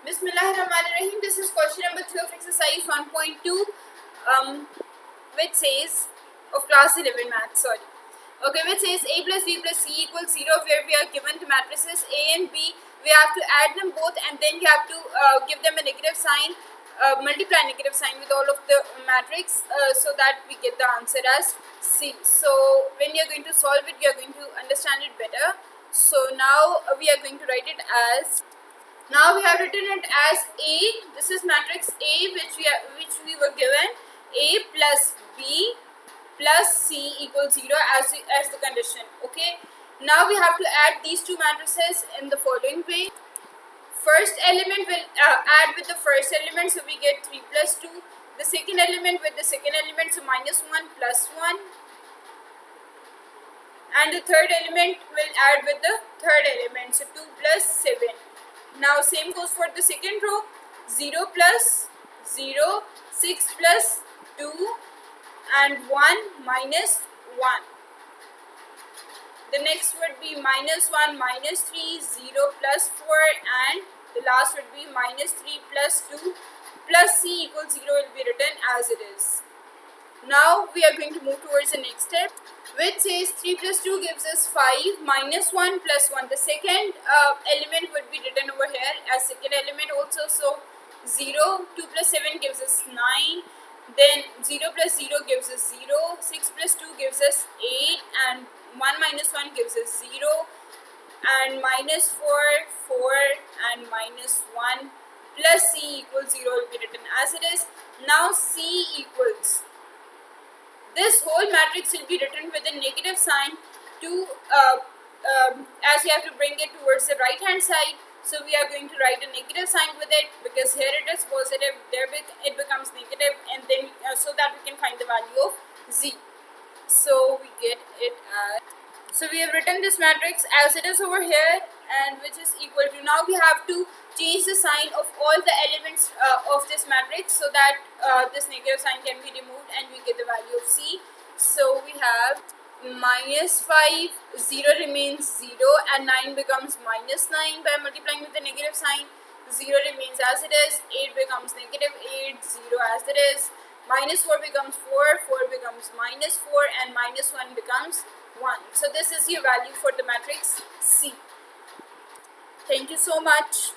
Bismillahirrahmanirrahim. This is question number 3 of exercise 1.2, which says of class 11 math. Sorry. Okay, which says a plus b plus c equals 0, where we are given the matrices a and b. We have to add them both, and then we have to give them a negative sign, multiply negative sign with all of the matrix, so that we get the answer as c. So when you are going to solve it, you are going to understand it better. So now we are going to write it as. Now we have written it as A. This is matrix A, which we were given. A plus B plus C equals 0 as the condition. Okay. Now we have to add these two matrices in the following way. First element will add with the first element, so we get 3 plus 2. The second element with the second element, so minus 1 plus 1. And the third element will add with the third element, so 2 plus 7. Now same goes for the second row. 0 plus 0, 6 plus 2 and 1 minus 1. The next would be minus 1 minus 3, 0 plus 4, and the last would be minus 3 plus 2 plus c equals 0 will be written as it is. Now we are going to move towards the next step, which says 3 plus 2 gives us 5 minus 1 plus 1. The second element would be written over here as second element also. So 0, 2 plus 7 gives us 9. Then 0 plus 0 gives us 0. 6 plus 2 gives us 8. And 1 minus 1 gives us 0. And minus 4, 4 and minus 1 plus c equals 0 will be written as it is. Now c equals. This whole matrix will be written with a negative sign to as we have to bring it towards the right hand side. So we are going to write a negative sign with it, because here it is positive, there it becomes negative, and then so that we can find the value of z. So we get it as. So we have written this matrix as it is over here, and which is equal to. Now we have to change the sign of all the elements of this matrix, so that this negative sign can be removed and we get the value of c. So we have minus 5, 0 remains 0, and 9 becomes minus 9 by multiplying with the negative sign. 0 remains as it is, 8 becomes negative 8, 0 as it is, minus 4 becomes 4, 4 becomes minus 4, and minus 1 becomes 1. So this is your value for the matrix C. Thank you so much.